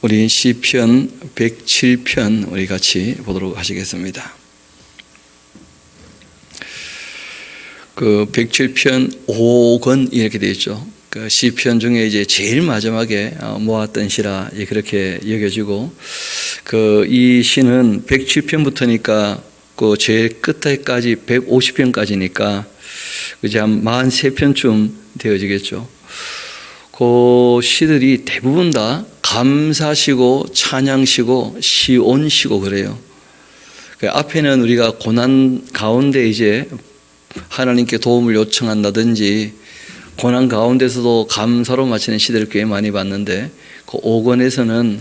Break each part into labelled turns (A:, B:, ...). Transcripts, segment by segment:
A: 우리 시편 107편 우리 같이 보도록 하시겠습니다. 그 107편 5권 이렇게 되어 있죠. 그 시편 중에 이제 제일 마지막에 모았던 시라 그렇게 여겨지고, 그 이 시는 107편부터니까 그 제일 끝에까지 150편까지니까 이제 한 43편쯤 되어지겠죠. 그 시들이 대부분 다 감사시고 찬양시고 시온시고 그래요. 그 앞에는 우리가 고난 가운데 이제 하나님께 도움을 요청한다든지 고난 가운데서도 감사로 마치는 시들을 꽤 많이 봤는데, 그 5권에서는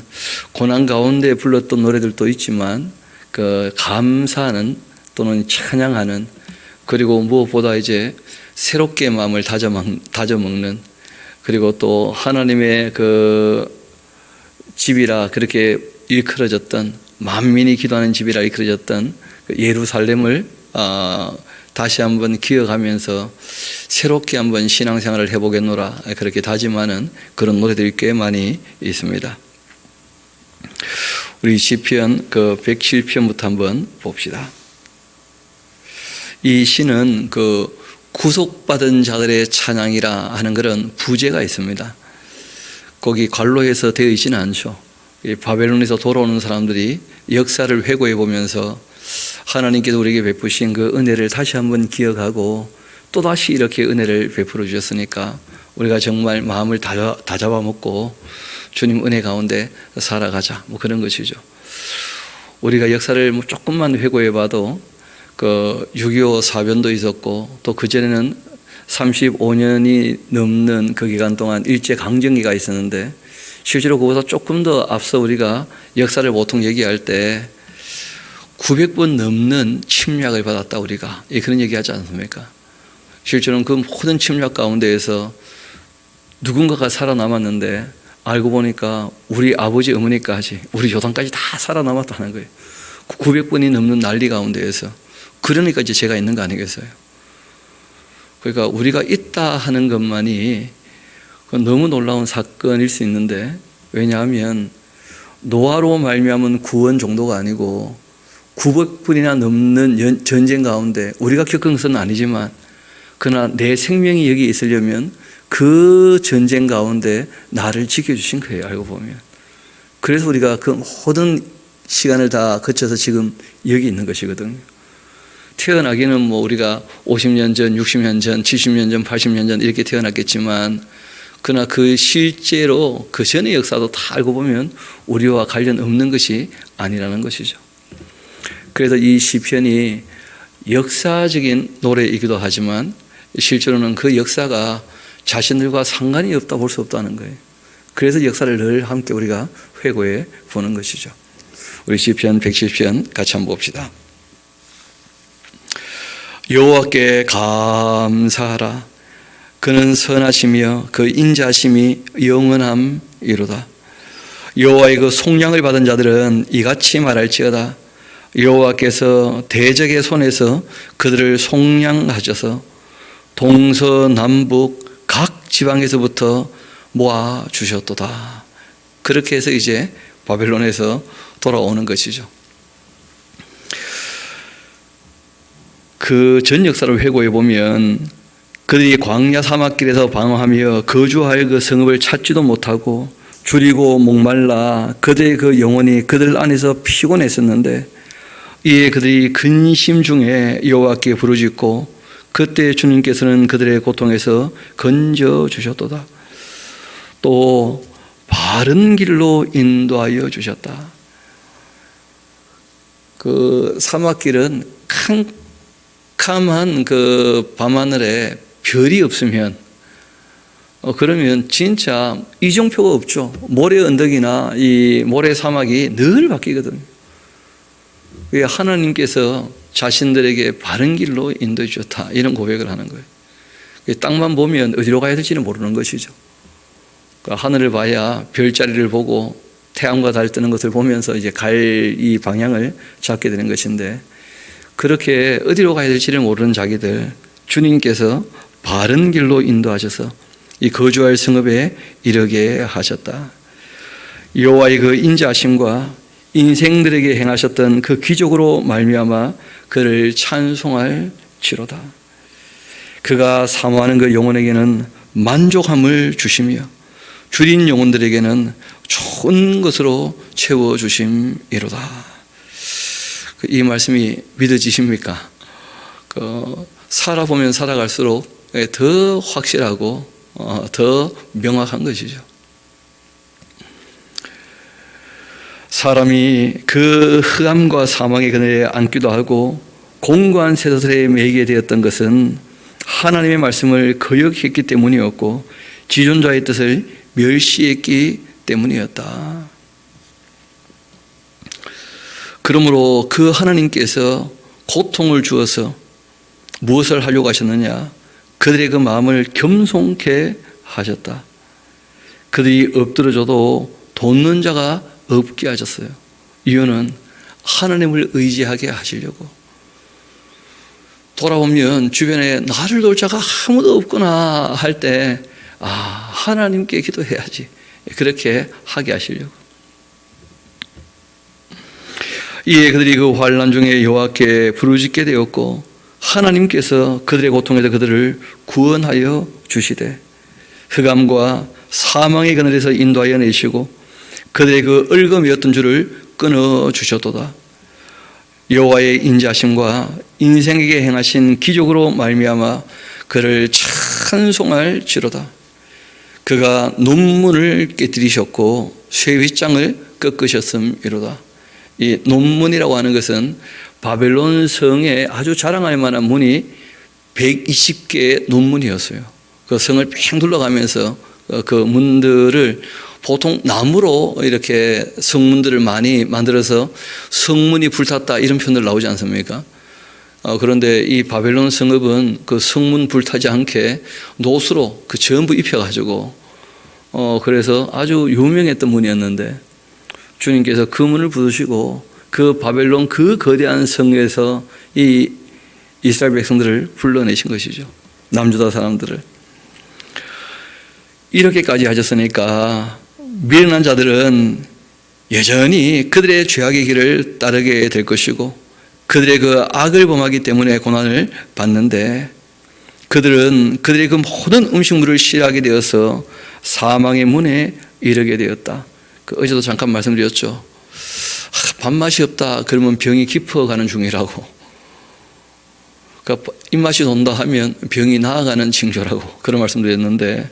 A: 고난 가운데 불렀던 노래들도 있지만 그 감사하는 또는 찬양하는, 그리고 무엇보다 이제 새롭게 마음을 다져먹는, 그리고 또 하나님의 그 집이라 그렇게 일컬어졌던, 만민이 기도하는 집이라 일컬어졌던 예루살렘을 다시 한번 기억하면서 새롭게 한번 신앙생활을 해보겠노라 그렇게 다짐하는 그런 노래들이 꽤 많이 있습니다. 우리 시편 그 107편부터 한번 봅시다. 이 시는 그 구속받은 자들의 찬양이라 하는 그런 부제가 있습니다. 거기 관로해서 되어 있지는 않죠. 바벨론에서 돌아오는 사람들이 역사를 회고해 보면서 하나님께서 우리에게 베푸신 그 은혜를 다시 한번 기억하고 또다시 이렇게 은혜를 베풀어 주셨으니까 우리가 정말 마음을 다잡아 먹고 주님 은혜 가운데 살아가자, 뭐 그런 것이죠. 우리가 역사를 뭐 조금만 회고해 봐도 그 6.25 사변도 있었고, 또 그전에는 35년이 넘는 그 기간 동안 일제강점기가 있었는데, 실제로 그보다 조금 더 앞서 우리가 역사를 보통 얘기할 때 900번 넘는 침략을 받았다 우리가 그런 얘기하지 않습니까? 실제로는 그 모든 침략 가운데에서 누군가가 살아남았는데 알고 보니까 우리 아버지 어머니까지 우리 조상까지 다 살아남았다는 거예요. 900번이 넘는 난리 가운데에서. 그러니까 이제 제가 있는 거 아니겠어요? 그러니까 우리가 있다 하는 것만이 너무 놀라운 사건일 수 있는데, 왜냐하면 노아로 말미암은 구원 정도가 아니고 900번이나 넘는 전쟁 가운데 우리가 겪은 것은 아니지만, 그러나 내 생명이 여기 있으려면 그 전쟁 가운데 나를 지켜주신 거예요, 알고 보면. 그래서 우리가 그 모든 시간을 다 거쳐서 지금 여기 있는 것이거든요. 태어나기는 뭐 우리가 50년 전, 60년 전, 70년 전, 80년 전 이렇게 태어났겠지만, 그러나 그 실제로 그 전의 역사도 다 알고 보면 우리와 관련 없는 것이 아니라는 것이죠. 그래서 이 시편이 역사적인 노래이기도 하지만 실제로는 그 역사가 자신들과 상관이 없다 볼 수 없다는 거예요. 그래서 역사를 늘 함께 우리가 회고해 보는 것이죠. 우리 시편 107편 같이 한번 봅시다. 여호와께 감사하라. 그는 선하시며 그 인자심이 영원함이로다. 여호와의 그 속량을 받은 자들은 이같이 말할지어다. 여호와께서 대적의 손에서 그들을 속량하셔서 동서남북 각 지방에서부터 모아 주셨도다. 그렇게 해서 이제 바벨론에서 돌아오는 것이죠. 그 전 역사를 회고해 보면 그들이 광야 사막길에서 방황하며 거주할 그 성읍을 찾지도 못하고 줄이고 목말라 그들의 그 영혼이 그들 안에서 피곤했었는데, 이에 그들이 근심 중에 여호와께 부르짖고 그때 주님께서는 그들의 고통에서 건져 주셨도다. 또 바른 길로 인도하여 주셨다. 그 사막길은 캄캄한 그 밤하늘에 별이 없으면 그러면 진짜 이정표가 없죠. 모래 언덕이나 이 모래 사막이 늘 바뀌거든요. 하나님께서 자신들에게 바른 길로 인도해 주셨다, 이런 고백을 하는 거예요. 땅만 보면 어디로 가야 될지는 모르는 것이죠. 하늘을 봐야 별자리를 보고 태양과 달 뜨는 것을 보면서 이제 갈 이 방향을 잡게 되는 것인데, 그렇게 어디로 가야 될지를 모르는 자기들 주님께서 바른 길로 인도하셔서 이 거주할 성읍에 이르게 하셨다. 여호와의 그 인자하심과 인생들에게 행하셨던 그 기적으로 말미암아 그를 찬송할지로다. 그가 사모하는 그 영혼에게는 만족함을 주시며 줄인 영혼들에게는 좋은 것으로 채워주심이로다. 이 말씀이 믿어지십니까? 살아보면 살아갈수록 더 확실하고 더 명확한 것이죠. 사람이 그 흑암과 사망의 그늘에 앉기도 하고 공고한 쇠사슬에 매이게 되었던 것은 하나님의 말씀을 거역했기 때문이었고 지존자의 뜻을 멸시했기 때문이었다. 그러므로 그 하나님께서 고통을 주어서 무엇을 하려고 하셨느냐? 그들의 그 마음을 겸손케 하셨다. 그들이 엎드려져도 돕는 자가 없게 하셨어요. 이유는 하나님을 의지하게 하시려고. 돌아보면 주변에 나를 도울 자가 아무도 없구나 할 때 하나님께 기도해야지. 그렇게 하게 하시려고. 이에 그들이 그 환난 중에 여호와께 부르짖게 되었고 하나님께서 그들의 고통에서 그들을 구원하여 주시되 흑암과 사망의 그늘에서 인도하여 내시고 그들의 그 얼금이었던 줄을 끊어 주셨도다. 여호와의 인자하심과 인생에게 행하신 기적으로 말미암아 그를 찬송할지로다. 그가 논문을 깨뜨리셨고 쇠휘장을 꺾으셨음이로다. 이 논문이라고 하는 것은 바벨론 성에 아주 자랑할 만한 문이 120개의 논문이었어요. 그 성을 팽 둘러가면서 그 문들을 보통 나무로 이렇게 성문들을 많이 만들어서 성문이 불탔다 이런 표현들 나오지 않습니까? 그런데 이 바벨론 성읍은 그 성문 불타지 않게 노수로 그 전부 입혀가지고 그래서 아주 유명했던 문이었는데 주님께서 그 문을 부수시고 그 바벨론 그 거대한 성에서 이 이스라엘 백성들을 불러내신 것이죠. 남유다 사람들을. 이렇게까지 하셨으니까 미련한 자들은 여전히 그들의 죄악의 길을 따르게 될 것이고 그들의 그 악을 범하기 때문에 고난을 받는데 그들은 그들의 그 모든 음식물을 싫어하게 되어서 사망의 문에 이르게 되었다. 어제도 잠깐 말씀드렸죠. 밥맛이 없다 그러면 병이 깊어가는 중이라고. 그러니까 입맛이 돈다 하면 병이 나아가는 징조라고 그런 말씀드렸는데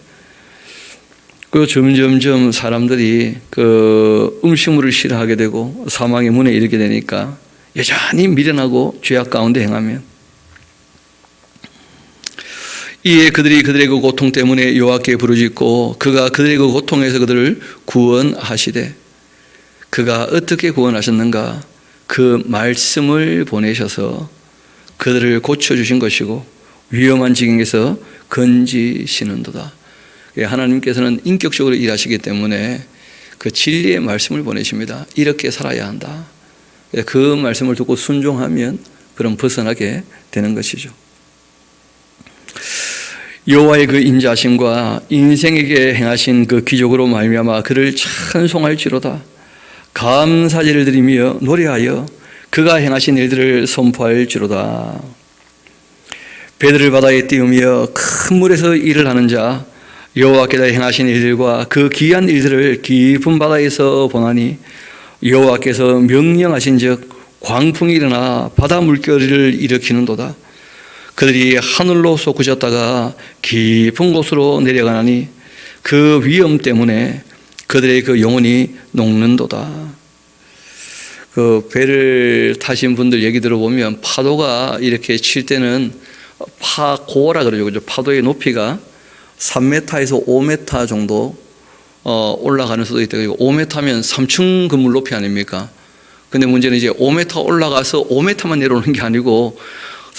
A: 그 점점점 사람들이 그 음식물을 싫어하게 되고 사망의 문에 이르게 되니까 여전히 미련하고 죄악 가운데 행하면 이에 그들이 그들의 그 고통 때문에 여호와께 부르짖고 그가 그들의 그 고통에서 그들을 구원하시되 그가 어떻게 구원하셨는가? 그 말씀을 보내셔서 그들을 고쳐주신 것이고 위험한 지경에서 건지시는도다. 하나님께서는 인격적으로 일하시기 때문에 그 진리의 말씀을 보내십니다. 이렇게 살아야 한다. 그 말씀을 듣고 순종하면 그럼 벗어나게 되는 것이죠. 여호와의 그 인자하심과 인생에게 행하신 그 기적으로 말미암아 그를 찬송할지로다. 감사제를 드리며 노래하여 그가 행하신 일들을 선포할지로다. 배들을 바다에 띄우며 큰 물에서 일을 하는 자 여호와께서 행하신 일들과 그 귀한 일들을 깊은 바다에서 보나니 여호와께서 명령하신즉 광풍이 일어나 바다 물결을 일으키는도다. 그들이 하늘로 솟구쳤다가 깊은 곳으로 내려가나니 그 위험 때문에 그들의 그 영혼이 녹는도다. 그 배를 타신 분들 얘기 들어보면 파도가 이렇게 칠 때는 파고라 그러죠. 그죠? 파도의 높이가 3m에서 5m 정도 올라가는 수도 있다. 5m면 3층 건물 높이 아닙니까? 근데 문제는 이제 5m 올라가서 5m만 내려오는 게 아니고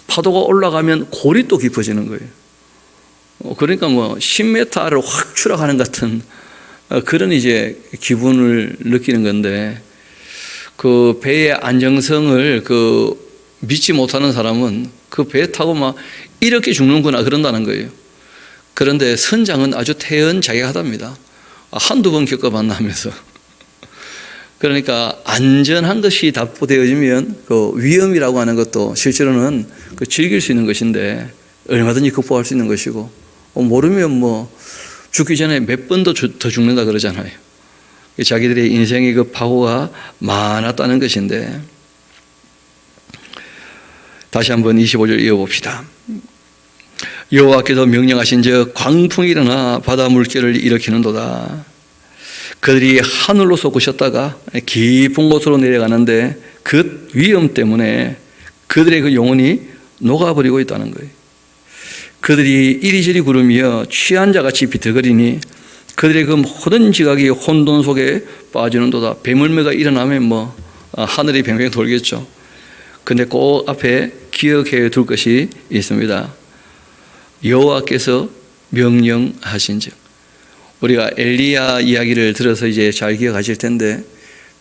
A: 파도가 올라가면 골이 또 깊어지는 거예요. 그러니까 뭐 10m를 확 추락하는 같은 그런 이제 기분을 느끼는 건데 그 배의 안정성을 믿지 못하는 사람은 그 배 타고 막 이렇게 죽는구나 그런다는 거예요. 그런데 선장은 아주 태연자격하답니다. 한두 번 겪어봤나 하면서 그러니까 안전한 것이 답보되어지면 그 위험이라고 하는 것도 실제로는 그 즐길 수 있는 것인데 얼마든지 극복할 수 있는 것이고, 모르면 뭐 죽기 전에 몇 번 더 죽는다 그러잖아요. 자기들의 인생의 그 파고가 많았다는 것인데, 다시 한번 25절 이어봅시다. 여호와께서 명령하신 즉 광풍이 일어나 바다 물결을 일으키는도다. 그들이 하늘로 솟구셨다가 깊은 곳으로 내려가는데 그 위험 때문에 그들의 그 영혼이 녹아버리고 있다는 거예요. 그들이 이리저리 구르며 취한 자같이 비틀거리니 그들의 그 모든 지각이 혼돈 속에 빠지는도다. 배물매가 일어나면 뭐 하늘이 뱅뱅 돌겠죠. 근데 꼭 앞에 기억해 둘 것이 있습니다. 여호와께서 명령하신즉. 우리가 엘리야 이야기를 들어서 이제 잘 기억하실 텐데,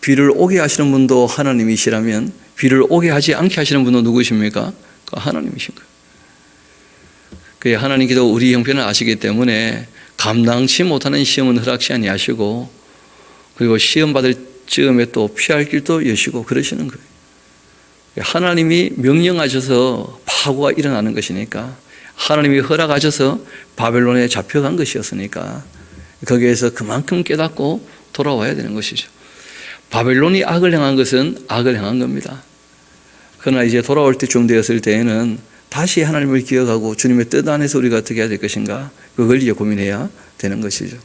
A: 비를 오게 하시는 분도 하나님이시라면 비를 오게 하지 않게 하시는 분도 누구십니까? 하나님이신 거예요. 그 하나님께서 우리 형편을 아시기 때문에 감당치 못하는 시험은 허락시 아니하시고, 그리고 시험 받을 즈음에 또 피할 길도 여시고 그러시는 거예요. 하나님이 명령하셔서 파고가 일어나는 것이니까, 하나님이 허락하셔서 바벨론에 잡혀간 것이었으니까 거기에서 그만큼 깨닫고 돌아와야 되는 것이죠. 바벨론이 악을 행한 것은 악을 행한 겁니다. 그러나 이제 돌아올 때쯤 되었을 때에는 다시 하나님을 기억하고 주님의 뜻 안에서 우리가 어떻게 해야 될 것인가, 그걸 이제 고민해야 되는 것이죠.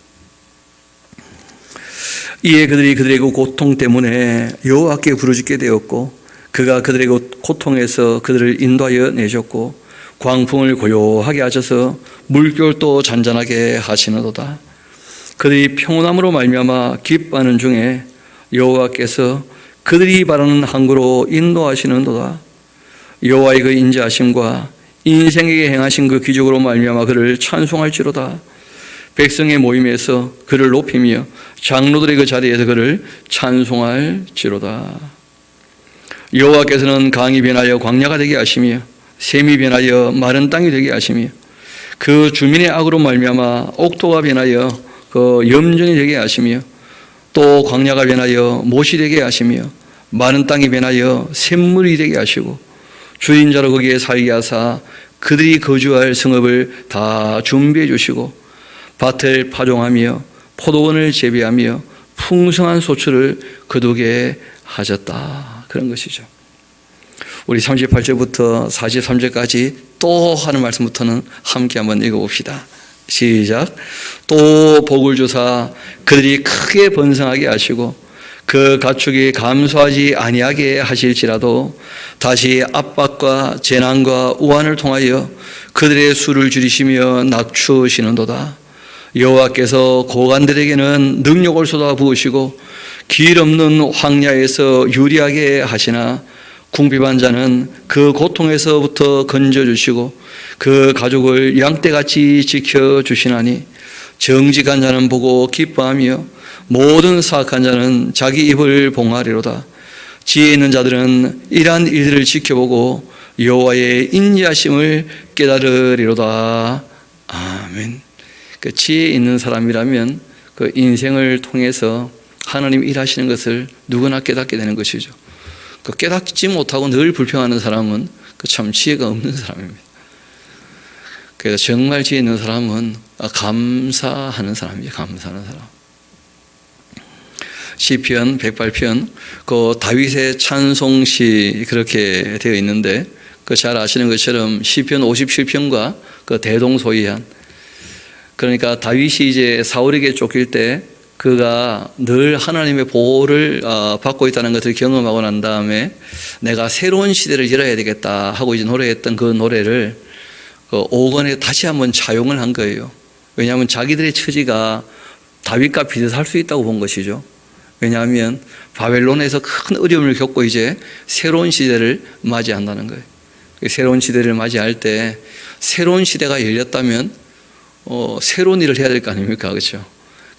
A: 이에 그들이 그들의 그 고통 때문에 여호와께 부르짖게 되었고, 그가 그들의 그 고통에서 그들을 인도하여 내셨고, 광풍을 고요하게 하셔서 물결도 잔잔하게 하시는도다. 그들이 평온함으로 말미암아 기뻐하는 중에 여호와께서 그들이 바라는 항구로 인도하시는도다. 여호와의 그 인자하심과 인생에게 행하신 그 기적으로 말미암아 그를 찬송할지로다. 백성의 모임에서 그를 높이며 장로들의 그 자리에서 그를 찬송할지로다. 여호와께서는 강이 변하여 광야가 되게 하시며 샘이 변하여 마른 땅이 되게 하시며 그 주민의 악으로 말미암아 옥토가 변하여 그 염전이 되게 하시며 또 광야가 변하여 못이 되게 하시며 마른 땅이 변하여 샘물이 되게 하시고 주인자로 거기에 살게 하사 그들이 거주할 성읍을 다 준비해 주시고 밭을 파종하며 포도원을 재배하며 풍성한 소출을 거두게 하셨다. 그런 것이죠. 우리 38절부터 43절까지 또 하는 말씀부터는 함께 한번 읽어봅시다. 시작. 또 복을 주사 그들이 크게 번성하게 하시고 그 가축이 감소하지 아니하게 하실지라도 다시 압박과 재난과 우환을 통하여 그들의 수를 줄이시며 낮추시는도다. 여호와께서 고관들에게는 능력을 쏟아 부으시고 길 없는 황야에서 유리하게 하시나 궁핍한 자는 그 고통에서부터 건져주시고 그 가족을 양떼같이 지켜주시나니 정직한 자는 보고 기뻐하며 모든 사악한 자는 자기 입을 봉하리로다. 지혜 있는 자들은 이러한 일들을 지켜보고 여호와의 인자심을 깨달으리로다. 아멘. 그 지혜 있는 사람이라면 그 인생을 통해서 하나님 일하시는 것을 누구나 깨닫게 되는 것이죠. 그 깨닫지 못하고 늘 불평하는 사람은 그 참 지혜가 없는 사람입니다. 그래서 정말 지혜 있는 사람은 감사하는 사람이에요. 감사하는 사람. 시편 108편 그 다윗의 찬송시 그렇게 되어 있는데 그 잘 아시는 것처럼 시편 57편과 그 대동소이한, 그러니까 다윗이 이제 사울에게 쫓길 때 그가 늘 하나님의 보호를 받고 있다는 것을 경험하고 난 다음에 내가 새로운 시대를 열어야 되겠다 하고 이제 노래했던 그 노래를 그 5권에 다시 한번 차용을 한 거예요. 왜냐하면 자기들의 처지가 다윗과 비슷할 수 있다고 본 것이죠. 왜냐하면 바벨론에서 큰 어려움을 겪고 이제 새로운 시대를 맞이한다는 거예요. 새로운 시대를 맞이할 때 새로운 시대가 열렸다면 새로운 일을 해야 될 거 아닙니까? 그렇죠?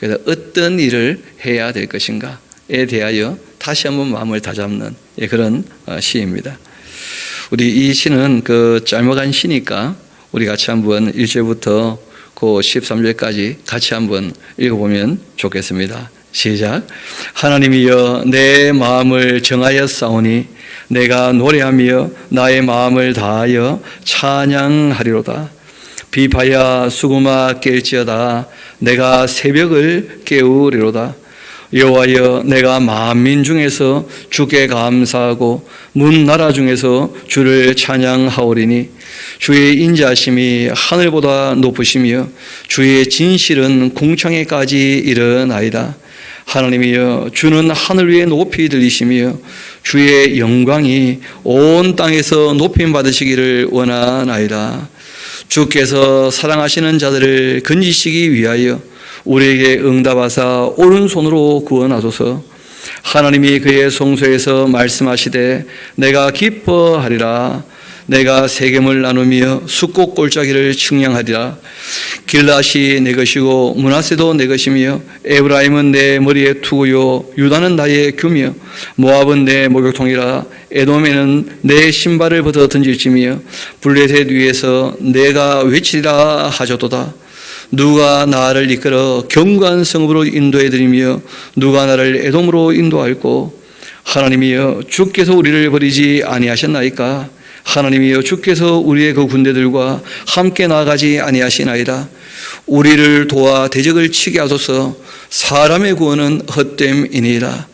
A: 그래서 어떤 일을 해야 될 것인가에 대하여 다시 한번 마음을 다잡는 그런 시입니다. 우리 이 시는 그 짧은 시니까 우리 같이 한번 1절부터 그 13절까지 같이 한번 읽어보면 좋겠습니다. 시작. 하나님이여 내 마음을 정하였사오니 내가 노래하며 나의 마음을 다하여 찬양하리로다. 비파야 수구마 깰지어다. 내가 새벽을 깨우리로다. 여호와여 내가 만민 중에서 주께 감사하고 문 나라 중에서 주를 찬양하오리니 주의 인자하심이 하늘보다 높으시며 주의 진실은 궁창에까지 이르나이다. 하나님이여 주는 하늘 위에 높이 들리시며 주의 영광이 온 땅에서 높임 받으시기를 원하나이다. 주께서 사랑하시는 자들을 건지시기 위하여 우리에게 응답하사 오른손으로 구원하소서. 하나님이 그의 성소에서 말씀하시되 내가 기뻐하리라. 내가 세겜을 나누며 숫곡 골짜기를 측량하리라. 길앗이 내 것이고 므낫세도 내 것이며 에브라임은 내 머리의 투구요 유다는 나의 규며 모압은 내 목욕통이라. 에돔에는 내 신발을 벗어 던질지며 블레셋 위에서 내가 외치리라 하셨도다. 누가 나를 이끌어 견고한 성읍으로 인도해드리며 누가 나를 에돔으로 인도할꼬. 하나님이여 주께서 우리를 버리지 아니하셨나이까. 하나님이여 주께서 우리의 그 군대들과 함께 나아가지 아니하시나이다. 우리를 도와 대적을 치게 하소서. 사람의 구원은 헛됨이니이다.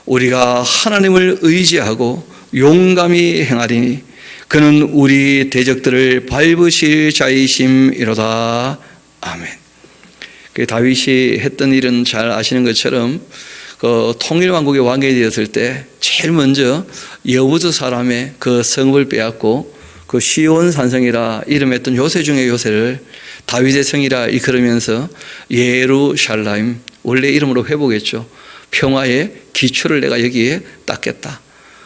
A: 우리가 하나님을 의지하고 용감히 행하리니 그는 우리 대적들을 밟으실 자이심이로다. 아멘. 다윗이 했던 일은 잘 아시는 것처럼 그 통일왕국의 왕이 되었을 때 제일 먼저 여부스 사람의 그 성읍을 빼앗고 그 시온 산성이라 이름했던 요새 중에 요새를 다윗의 성이라 이끌으면서 예루샬라임, 원래 이름으로 회복했죠. 평화의 기초를 내가 여기에 닦겠다.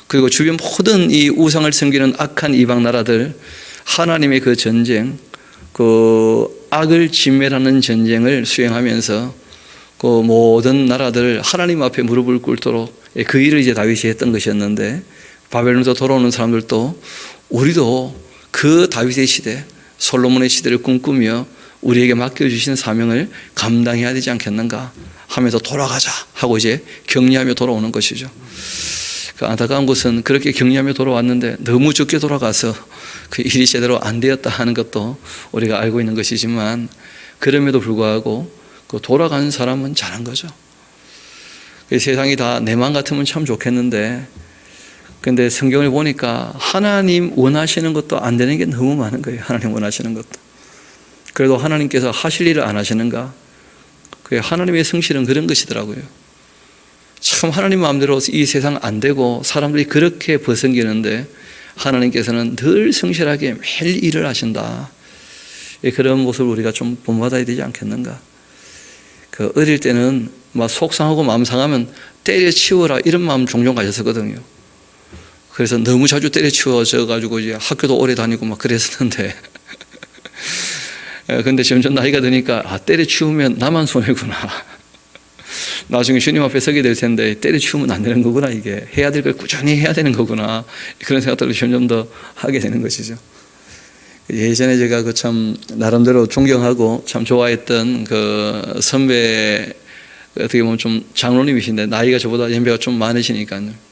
A: 그리고 주변 모든 이 우상을 섬기는 악한 이방 나라들 하나님의 그 전쟁, 그 악을 진멸하는 전쟁을 수행하면서 그 모든 나라들 하나님 앞에 무릎을 꿇도록 그 일을 이제 다윗이 했던 것이었는데, 바벨론에서 돌아오는 사람들도 우리도 그 다윗의 시대, 솔로몬의 시대를 꿈꾸며 우리에게 맡겨주신 사명을 감당해야 되지 않겠는가 하면서 돌아가자 하고 이제 격려하며 돌아오는 것이죠. 그 안타까운 것은 그렇게 격려하며 돌아왔는데 너무 적게 돌아가서 그 일이 제대로 안 되었다 하는 것도 우리가 알고 있는 것이지만, 그럼에도 불구하고 그 돌아간 사람은 잘한 거죠. 세상이 다 내 마음 같으면 참 좋겠는데, 근데 성경을 보니까 하나님 원하시는 것도 안 되는 게 너무 많은 거예요. 하나님 원하시는 것도. 그래도 하나님께서 하실 일을 안 하시는가? 하나님의 성실은 그런 것이더라고요. 참 하나님 마음대로 이 세상 안 되고 사람들이 그렇게 벗어기는데 하나님께서는 늘 성실하게 매일 일을 하신다. 그런 모습을 우리가 좀 본받아야 되지 않겠는가? 그 어릴 때는 막 속상하고 마음 상하면 때려치워라 이런 마음 종종 가졌었거든요. 그래서 너무 자주 때려치워져 가지고 이제 학교도 오래 다니고 막 그랬었는데 근데 점점 나이가 드니까 때려치우면 나만 손해구나. 나중에 주님 앞에 서게 될 텐데 때려치우면 안 되는 거구나. 이게 해야 될 걸 꾸준히 해야 되는 거구나. 그런 생각들을 점점 더 하게 되는 것이죠. 예전에 제가 그 참 나름대로 존경하고 참 좋아했던 그 선배, 어떻게 보면 좀 장로님이신데 나이가 저보다 연배가 좀 많으시니까요.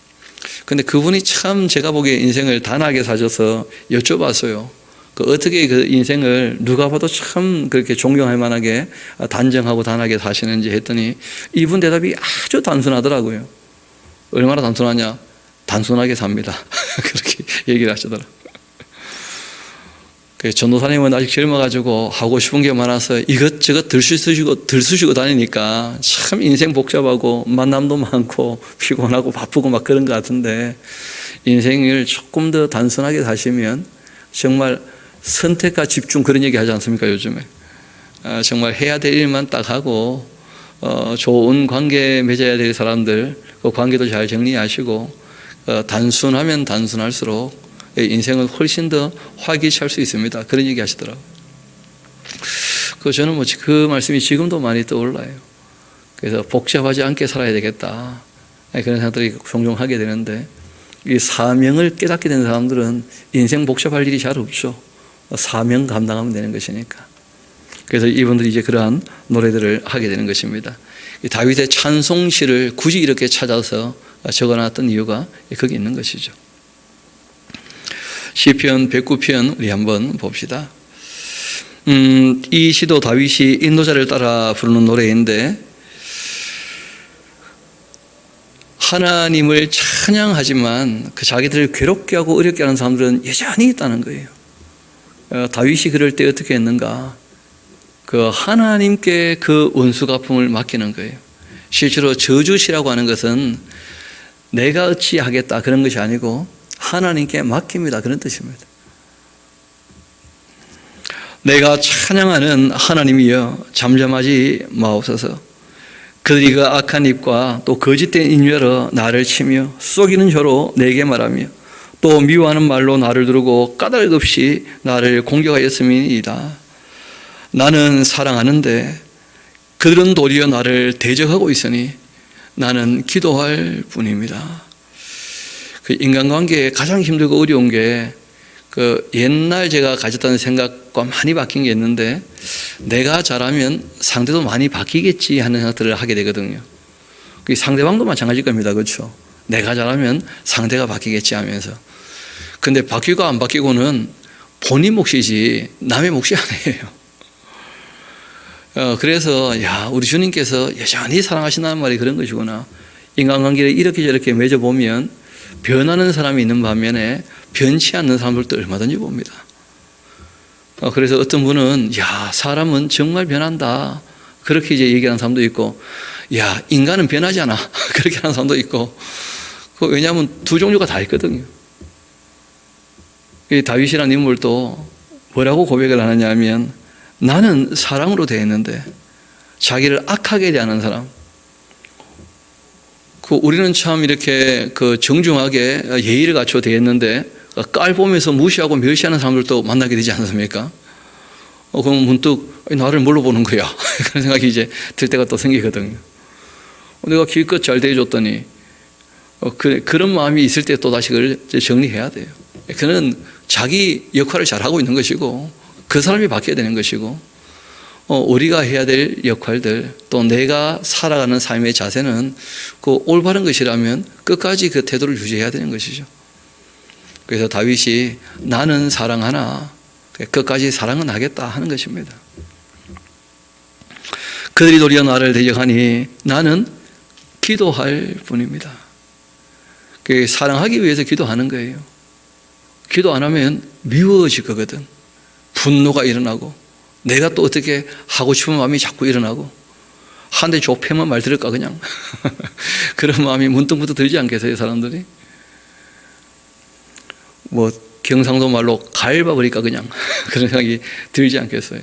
A: 근데 그분이 참 제가 보기에 인생을 단하게 사셔서 여쭤봤어요. 그 어떻게 그 인생을 누가 봐도 참 그렇게 존경할 만하게 단정하고 단하게 사시는지 했더니 이분 대답이 아주 단순하더라고요. 얼마나 단순하냐? 단순하게 삽니다. 그렇게 얘기를 하시더라고요. 전도사님은 아직 젊어가지고 하고 싶은 게 많아서 이것저것 들쑤시고 다니니까 참 인생 복잡하고 만남도 많고 피곤하고 바쁘고 막 그런 것 같은데, 인생을 조금 더 단순하게 사시면 정말 선택과 집중, 그런 얘기 하지 않습니까 요즘에? 정말 해야 될 일만 딱 하고 좋은 관계 맺어야 될 사람들 그 관계도 잘 정리하시고 단순하면 단순할수록 인생을 훨씬 더 활기찰 수 있습니다. 그런 얘기 하시더라고요. 저는 그 말씀이 지금도 많이 떠올라요. 그래서 복잡하지 않게 살아야 되겠다, 그런 생각들이 종종 하게 되는데, 이 사명을 깨닫게 된 사람들은 인생 복잡할 일이 잘 없죠. 사명 감당하면 되는 것이니까. 그래서 이분들이 이제 그러한 노래들을 하게 되는 것입니다. 이 다윗의 찬송시를 굳이 이렇게 찾아서 적어놨던 이유가 거기 있는 것이죠. 시편 109편 우리 한번 봅시다. 이 시도 다윗이 인도자를 따라 부르는 노래인데, 하나님을 찬양하지만 그 자기들을 괴롭게 하고 어렵게 하는 사람들은 여전히 있다는 거예요. 다윗이 그럴 때 어떻게 했는가? 그 하나님께 그 원수 갚음을 맡기는 거예요. 실제로 저주시라고 하는 것은 내가 어찌하겠다 그런 것이 아니고 하나님께 맡깁니다 그런 뜻입니다. 내가 찬양하는 하나님이여 잠잠하지 마옵소서. 그들이 그 악한 입과 또 거짓된 인유로 나를 치며 속이는 혀로 내게 말하며 또 미워하는 말로 나를 두르고 까닭 없이 나를 공격하였음이니이다. 나는 사랑하는데 그들은 도리어 나를 대적하고 있으니 나는 기도할 뿐입니다. 그 인간관계에 가장 힘들고 어려운 게 그 옛날 제가 가졌던 생각과 많이 바뀐 게 있는데, 내가 잘하면 상대도 많이 바뀌겠지 하는 생각들을 하게 되거든요. 그 상대방도 마찬가지일 겁니다. 그렇죠? 내가 잘하면 상대가 바뀌겠지 하면서. 근데 바뀌고 안 바뀌고는 본인 몫이지 남의 몫이 아니에요. 그래서 우리 주님께서 여전히 사랑하신다는 말이 그런 것이구나. 인간관계를 이렇게 저렇게 맺어보면 변하는 사람이 있는 반면에 변치 않는 사람들도 얼마든지 봅니다. 그래서 어떤 분은 사람은 정말 변한다 그렇게 이제 얘기하는 사람도 있고, 인간은 변하지 않아 그렇게 하는 사람도 있고. 왜냐하면 두 종류가 다 있거든요. 이 다윗이라는 인물도 뭐라고 고백을 하느냐 하면, 나는 사랑으로 되어 있는데 자기를 악하게 대하는 사람, 우리는 참 이렇게 정중하게 예의를 갖춰 되어 있는데 깔 보면서 무시하고 멸시하는 사람들도 만나게 되지 않습니까? 그럼 문득 나를 뭘로 보는 거야? 그런 생각이 이제 들 때가 또 생기거든요. 내가 기껏 잘 대해줬더니 그런 마음이 있을 때 또 다시 그걸 정리해야 돼요. 그는 자기 역할을 잘하고 있는 것이고 그 사람이 바뀌어야 되는 것이고, 우리가 해야 될 역할들, 또 내가 살아가는 삶의 자세는 그 올바른 것이라면 끝까지 그 태도를 유지해야 되는 것이죠. 그래서 다윗이 나는 사랑하나 끝까지 사랑은 하겠다 하는 것입니다. 그들이 도리어 나를 대적하니 나는 기도할 뿐입니다. 사랑하기 위해서 기도하는 거예요. 기도 안 하면 미워질 거거든. 분노가 일어나고 내가 또 어떻게 하고 싶은 마음이 자꾸 일어나고, 한 대 좁히면 말 들을까 그냥 그런 마음이 문득문득 들지 않겠어요? 사람들이 경상도 말로 갈바버릴까 그냥 그런 생각이 들지 않겠어요?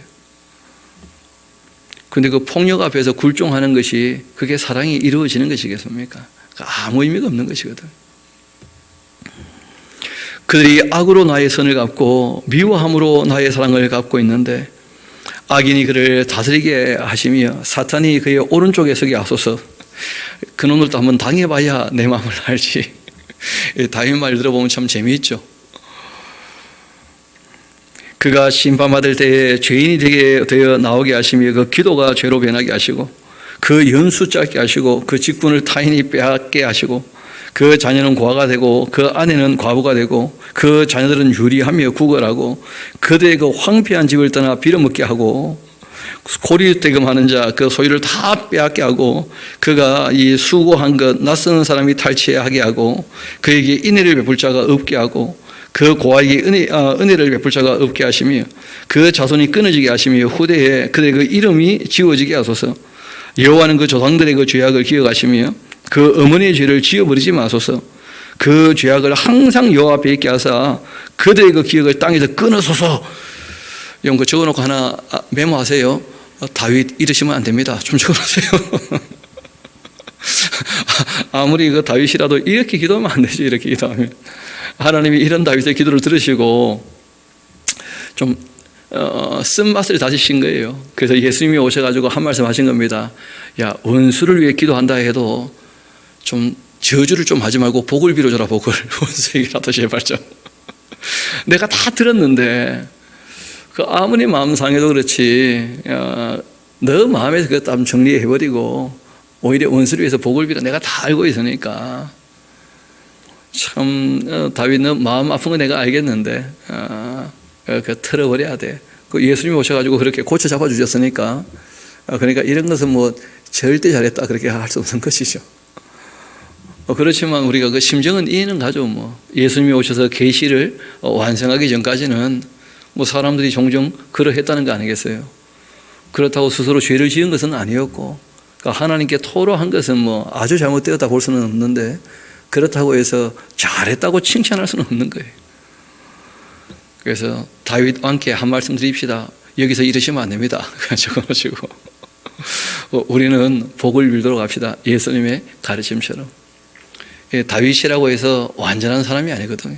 A: 근데 그 폭력 앞에서 굴종하는 것이 그게 사랑이 이루어지는 것이겠습니까? 아무 의미가 없는 것이거든. 그들이 악으로 나의 선을 갚고 미워함으로 나의 사랑을 갚고 있는데, 악인이 그를 다스리게 하시며 사탄이 그의 오른쪽에 서게 하소서. 그놈들도 한번 당해봐야 내 마음을 알지. 다윗 말 들어보면 참 재미있죠. 그가 심판받을 때에 죄인이 되어 나오게 하시며 그 기도가 죄로 변하게 하시고 그 연수 짧게 하시고 그 직분을 타인이 빼앗게 하시고 그 자녀는 고아가 되고 그 아내는 과부가 되고 그 자녀들은 유리하며 구걸하고 그들의 그 황폐한 집을 떠나 빌어먹게 하고 고리대금하는 자 그 소유를 다 빼앗게 하고 그가 이 수고한 것 낯선 사람이 탈취하게 하고 그에게 인애를 베풀 자가 없게 하고 그 고아에게 은혜를 베풀 자가 없게 하시며 그 자손이 끊어지게 하시며 후대에 그들의 그 이름이 지워지게 하소서. 여호와는 그 조상들의 그 죄악을 기억하시며 그 어머니의 죄를 지워버리지 마소서. 그 죄악을 항상 여호와 앞에 있게 하사 그들의 그 기억을 땅에서 끊으소서. 이런 거 적어놓고 하나 메모하세요. 다윗 이러시면 안 됩니다. 좀 적어놓으세요. 아무리 그 다윗이라도 이렇게 기도하면 안 되죠. 이렇게 기도하면 하나님이 이런 다윗의 기도를 들으시고 좀 쓴맛을 다지신 거예요. 그래서 예수님이 오셔가지고 한 말씀 하신 겁니다. 원수를 위해 기도한다 해도 좀 저주를 좀 하지 말고 복을 빌어줘라. 복을. 원수에게라도 제발 좀. 내가 다 들었는데 아무리 마음 상해도 그렇지 너 마음에서 그것도 한번 정리해버리고 오히려 원수를 위해서 복을 빌어. 내가 다 알고 있으니까. 참 다윗은 마음 아픈 거 내가 알겠는데 그 털어버려야 돼. 그 예수님이 오셔가지고 그렇게 고쳐 잡아 주셨으니까 그러니까 이런 것은 뭐 절대 잘했다 그렇게 할 수 없는 것이죠. 그렇지만 우리가 그 심정은 이해는 가죠. 뭐 예수님이 오셔서 계시를 완성하기 전까지는 뭐 사람들이 종종 그러했다는 거 아니겠어요? 그렇다고 스스로 죄를 지은 것은 아니었고, 그러니까 하나님께 토로한 것은 뭐 아주 잘못되었다 볼 수는 없는데, 그렇다고 해서 잘했다고 칭찬할 수는 없는 거예요. 그래서 다윗 왕께 한 말씀 드립시다. 여기서 이러시면 안 됩니다. 적어가지고 우리는 복을 빌도록 합시다. 예수님의 가르침처럼. 다윗이라고 해서 완전한 사람이 아니거든요.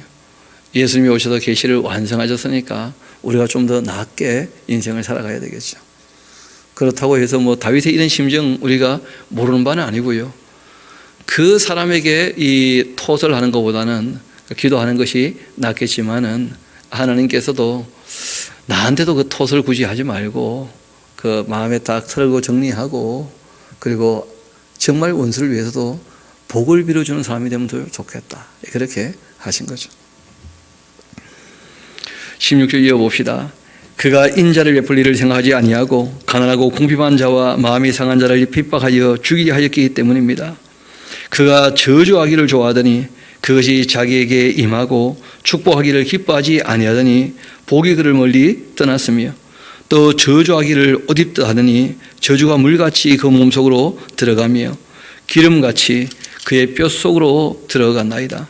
A: 예수님이 오셔서 계시를 완성하셨으니까 우리가 좀 더 낫게 인생을 살아가야 되겠죠. 그렇다고 해서 뭐 다윗의 이런 심정 우리가 모르는 바는 아니고요. 그 사람에게 이 톳을 하는 것보다는 기도하는 것이 낫겠지만은 하나님께서도 나한테도 그 톳을 굳이 하지 말고 그 마음에 딱 털고 정리하고 그리고 정말 원수를 위해서도 복을 빌어주는 사람이 되면 더 좋겠다. 그렇게 하신 거죠. 16절 이어봅시다. 그가 인자를 베풀 일을 생각하지 아니하고 가난하고 궁핍한 자와 마음이 상한 자를 핍박하여 죽이게 하였기 때문입니다. 그가 저주하기를 좋아하더니 그것이 자기에게 임하고 축복하기를 기뻐하지 아니하더니 복이 그를 멀리 떠났으며 또 저주하기를 옷입듯 하더니 저주가 물같이 그 몸속으로 들어가며 기름같이 그의 뼛속으로 들어갔나이다.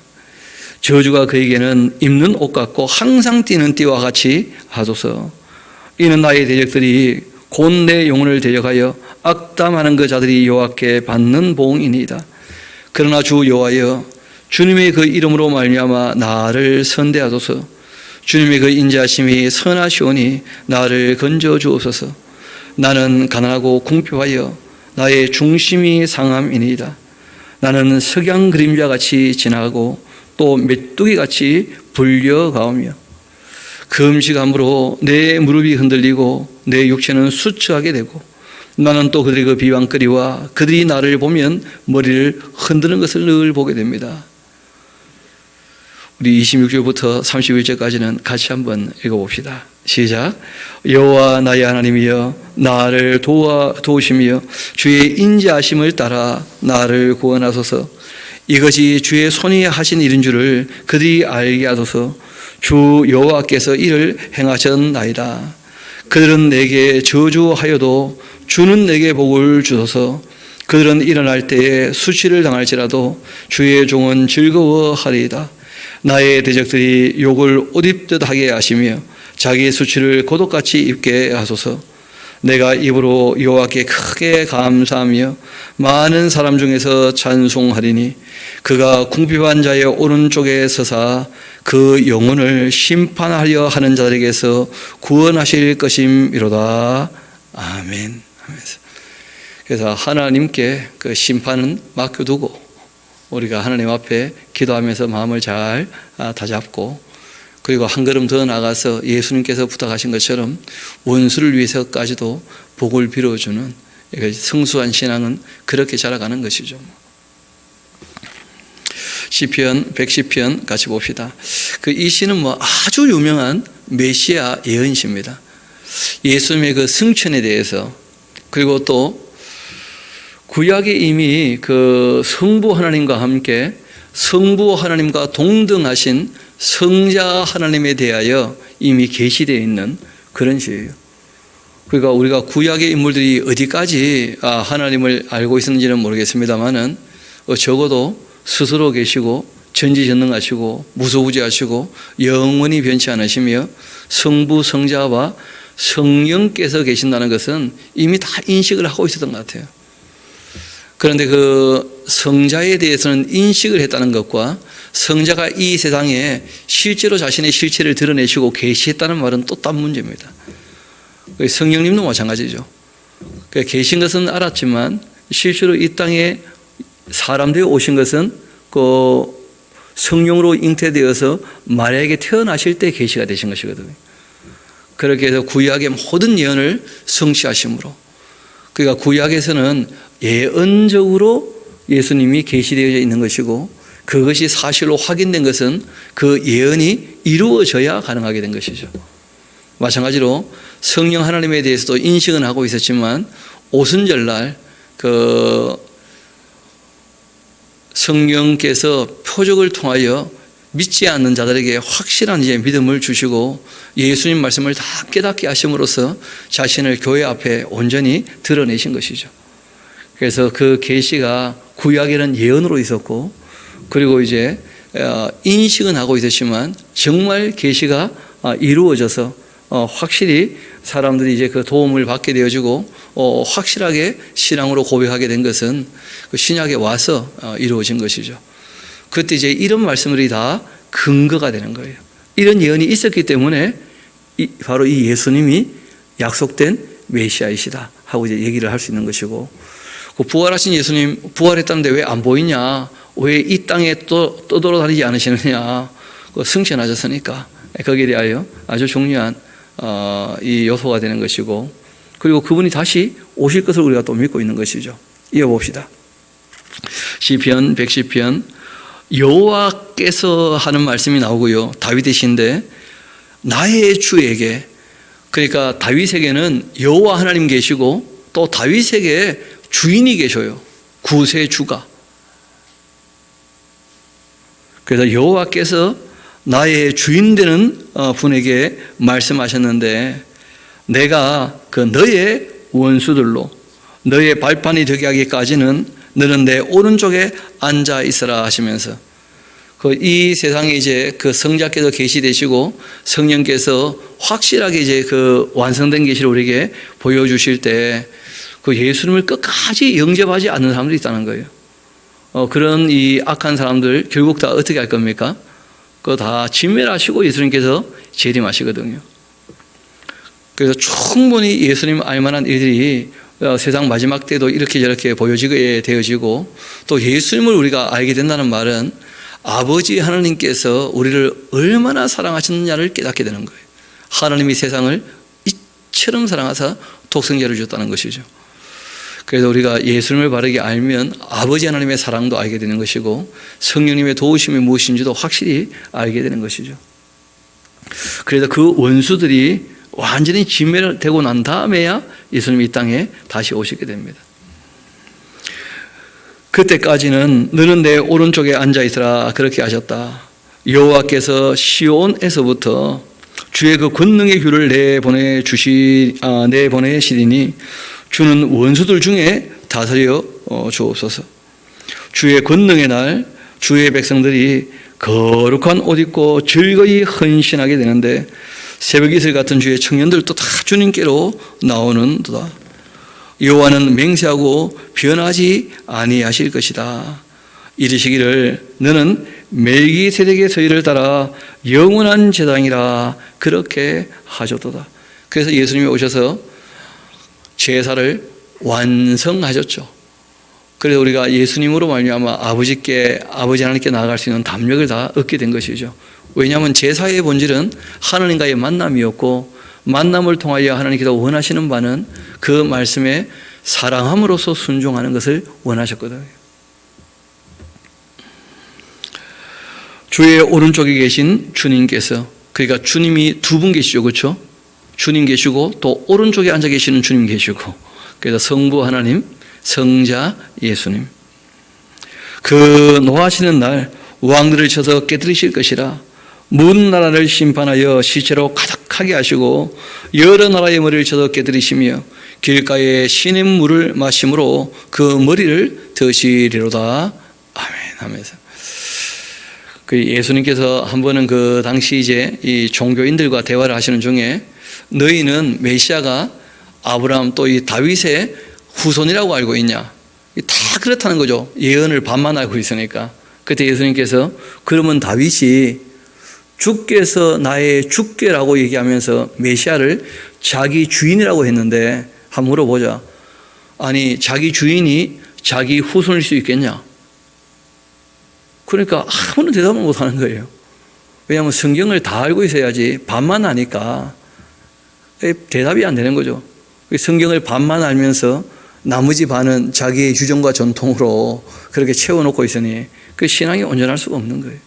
A: 저주가 그에게는 입는 옷 같고 항상 뛰는 띠와 같이 하소서. 이는 나의 대적들이 곧 내 영혼을 대적하여 악담하는 그 자들이 여호와께 받는 보응이니이다. 그러나 주 여호와여, 주님의 그 이름으로 말미암아 나를 선대하소서. 주님의 그 인자하심이 선하시오니 나를 건져 주옵소서. 나는 가난하고 궁핍하여 나의 중심이 상함이니이다. 나는 석양 그림자같이 지나가고 또 메뚜기같이 불려가오며 금식함으로 내 무릎이 흔들리고 내 육체는 수치하게 되고 나는 또 그들의 그 비방거리와 그들이 나를 보면 머리를 흔드는 것을 늘 보게 됩니다. 우리 26절부터 31절까지는 같이 한번 읽어봅시다. 시작. 여호와 나의 하나님이여, 나를 도우시며 주의 인자하심을 따라 나를 구원하소서. 이것이 주의 손이 하신 일인 줄을 그들이 알게 하소서. 주 여호와께서 이를 행하셨나이다. 그들은 내게 저주하여도 주는 내게 복을 주소서. 그들은 일어날 때에 수치를 당할지라도 주의 종은 즐거워하리이다. 나의 대적들이 욕을 옷입듯 하게 하시며 자기 수치를 고독같이 입게 하소서. 내가 입으로 여호와께 크게 감사하며 많은 사람 중에서 찬송하리니 그가 궁핍한 자의 오른쪽에 서사 그 영혼을 심판하려 하는 자들에게서 구원하실 것임이로다. 아멘. 그래서 하나님께 그 심판은 맡겨두고 우리가 하나님 앞에 기도하면서 마음을 잘 다잡고 그리고 한 걸음 더 나가서 예수님께서 부탁하신 것처럼 원수를 위해서까지도 복을 빌어주는 성수한 신앙은 그렇게 자라가는 것이죠. 시편 110편 같이 봅시다. 이 시는 뭐 아주 유명한 메시아 예언시입니다. 예수님의 그 승천에 대해서 그리고 또 구약에 이미 그 성부 하나님과 함께 성부 하나님과 동등하신 성자 하나님에 대하여 이미 계시되어 있는 그런 시예요. 그러니까 우리가 구약의 인물들이 어디까지 하나님을 알고 있었는지는 모르겠습니다만은 적어도 스스로 계시고 전지전능하시고 무소부지하시고 영원히 변치 않으시며 성부 성자와 성령께서 계신다는 것은 이미 다 인식을 하고 있었던 것 같아요. 그런데 그 성자에 대해서는 인식을 했다는 것과 성자가 이 세상에 실제로 자신의 실체를 드러내시고 계시했다는 말은 또 딴 문제입니다. 성령님도 마찬가지죠. 계신 것은 알았지만 실제로 이 땅에 사람들이 오신 것은 그 성령으로 잉태되어서 마리아에게 태어나실 때 계시가 되신 것이거든요. 그렇게 해서 구약의 모든 예언을 성취하심으로, 그러니까 구약에서는 예언적으로 예수님이 계시되어 있는 것이고 그것이 사실로 확인된 것은 그 예언이 이루어져야 가능하게 된 것이죠. 마찬가지로 성령 하나님에 대해서도 인식은 하고 있었지만 오순절날 그 성령께서 표적을 통하여 믿지 않는 자들에게 확실한 이제 믿음을 주시고 예수님 말씀을 다 깨닫게 하심으로써 자신을 교회 앞에 온전히 드러내신 것이죠. 그래서 그 계시가 구약에는 예언으로 있었고 그리고 이제 인식은 하고 있었지만 정말 계시가 이루어져서 확실히 사람들이 이제 그 도움을 받게 되어지고 확실하게 신앙으로 고백하게 된 것은 그 신약에 와서 이루어진 것이죠. 그때 이제 이런 말씀들이 다 근거가 되는 거예요. 이런 예언이 있었기 때문에 바로 이 예수님이 약속된 메시아이시다 하고 이제 얘기를 할 수 있는 것이고, 그 부활하신 예수님 부활했다는데 왜 안 보이냐? 왜 이 땅에 또 떠돌아다니지 않으시느냐? 승천하셨으니까 거기에 대하여 아주 중요한 이 요소가 되는 것이고, 그리고 그분이 다시 오실 것을 우리가 또 믿고 있는 것이죠. 이어봅시다. 시편 110편 여호와께서 하는 말씀이 나오고요. 다윗이신데 나의 주에게, 그러니까 다윗에게는 여호와 하나님 계시고 또 다윗에게 주인이 계셔요. 구세주가. 그래서 여호와께서 나의 주인 되는 분에게 말씀하셨는데 내가 그 너의 원수들로 너의 발판이 되게 하기까지는 너는 내 오른쪽에 앉아 있으라 하시면서, 이 세상에 이제 그 성자께서 계시되시고 성령께서 확실하게 이제 그 완성된 계시를 우리에게 보여주실 때 그 예수님을 끝까지 영접하지 않는 사람들이 있다는 거예요. 그런 이 악한 사람들 결국 다 어떻게 할 겁니까? 그거 다 진멸하시고 예수님께서 재림하시거든요. 그래서 충분히 예수님 알만한 일들이 세상 마지막 때도 이렇게 저렇게 보여지게 되어지고, 또 예수님을 우리가 알게 된다는 말은 아버지 하나님께서 우리를 얼마나 사랑하셨느냐를 깨닫게 되는 거예요. 하나님이 세상을 이처럼 사랑하사 독생자를 주었다는 것이죠. 그래서 우리가 예수님을 바르게 알면 아버지 하나님의 사랑도 알게 되는 것이고 성령님의 도우심이 무엇인지도 확실히 알게 되는 것이죠. 그래서 그 원수들이 완전히 진멸되고 난 다음에야 예수님이 이 땅에 다시 오시게 됩니다. 그때까지는 너는 내 오른쪽에 앉아 있으라 그렇게 하셨다. 여호와께서 시온에서부터 주의 그 권능의 규를 내보내시리니 주는 원수들 중에 다스려 주옵소서. 주의 권능의 날 주의 백성들이 거룩한 옷 입고 즐거이 헌신하게 되는데 새벽 이슬 같은 주의 청년들도 다 주님께로 나오는도다. 여호와는 맹세하고 변하지 아니하실 것이다. 이르시기를 너는 멜기세덱의 서의를 따라 영원한 제사장이라 그렇게 하셨도다. 그래서 예수님이 오셔서 제사를 완성하셨죠. 그래서 우리가 예수님으로 말미암아 아버지 하나님께 나아갈 수 있는 담력을 다 얻게 된 것이죠. 왜냐하면 제사의 본질은 하나님과의 만남이었고 만남을 통하여 하나님께서 원하시는 바는 그 말씀에 사랑함으로써 순종하는 것을 원하셨거든요. 주의 오른쪽에 계신 주님께서, 그러니까 주님이 두 분 계시죠, 그렇죠? 주님 계시고 또 오른쪽에 앉아 계시는 주님 계시고, 그래서 성부 하나님, 성자 예수님. 그 노하시는 날 왕들을 쳐서 깨뜨리실 것이라. 모든 나라를 심판하여 시체로 가득하게 하시고 여러 나라의 머리를 쳐서 깨뜨리시며 길가에 신의 물을 마심으로 그 머리를 드시리로다. 아멘 하면서 그 예수님께서 한 번은 그 당시 이제 이 종교인들과 대화를 하시는 중에 너희는 메시아가 아브라함 또 이 다윗의 후손이라고 알고 있냐? 다 그렇다는 거죠. 예언을 반만 알고 있으니까. 그때 예수님께서 그러면 다윗이 주께서 나의 주께라고 얘기하면서 메시아를 자기 주인이라고 했는데 한번 물어보자. 아니 자기 주인이 자기 후손일 수 있겠냐? 그러니까 아무런 대답을 못하는 거예요. 왜냐하면 성경을 다 알고 있어야지 반만 아니까 대답이 안 되는 거죠. 성경을 반만 알면서 나머지 반은 자기의 유전과 전통으로 그렇게 채워놓고 있으니 그 신앙이 온전할 수가 없는 거예요.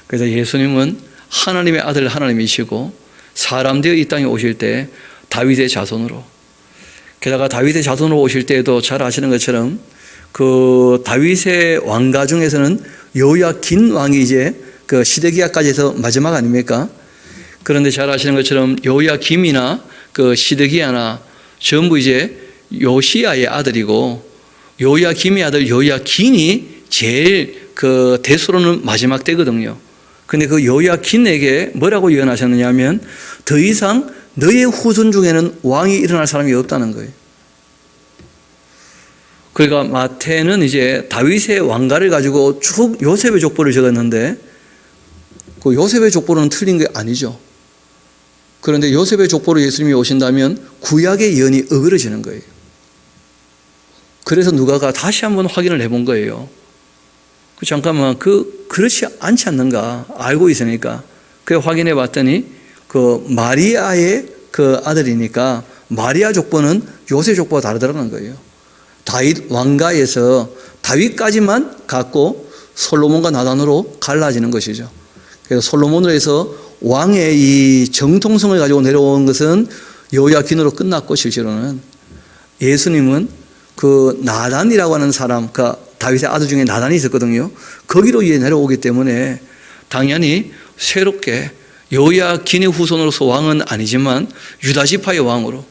A: 그래서 예수님은 하나님의 아들 하나님이시고 사람 되어 이 땅에 오실 때 다윗의 자손으로, 게다가 다윗의 자손으로 오실 때에도 잘 아시는 것처럼 그 다윗의 왕가 중에서는 요야긴 왕이 이제 그 시드기야까지 해서 마지막 아닙니까? 그런데 잘 아시는 것처럼 요야김이나 그 시드기야나 전부 이제 요시야의 아들이고, 요야김의 아들 요야긴이 제일 그 대수로는 마지막 때거든요. 근데 그 요야긴에게 뭐라고 예언하셨느냐 하면 더 이상 너의 후손 중에는 왕이 일어날 사람이 없다는 거예요. 그러니까 마태는 이제 다윗의 왕가를 가지고 쭉 요셉의 족보를 적었는데 그 요셉의 족보로는 틀린 게 아니죠. 그런데 요셉의 족보로 예수님이 오신다면 구약의 예언이 어그러지는 거예요. 그래서 누가가 다시 한번 확인을 해본 거예요. 잠깐만, 그렇지 않지 않는가 알고 있으니까. 그래 확인해 봤더니 그 마리아의 그 아들이니까 마리아 족보는 요셉 족보가 다르더라는 거예요. 다윗 왕가에서 다윗까지만 갖고 솔로몬과 나단으로 갈라지는 것이죠. 그래서 솔로몬으로 해서 왕의 이 정통성을 가지고 내려온 것은 요야긴으로 끝났고, 실제로는 예수님은 그 나단이라고 하는 사람, 그 다윗의 아들 중에 나단이 있었거든요. 거기로 이제 내려오기 때문에 당연히 새롭게 요야긴의 후손으로서 왕은 아니지만 유다 지파의 왕으로,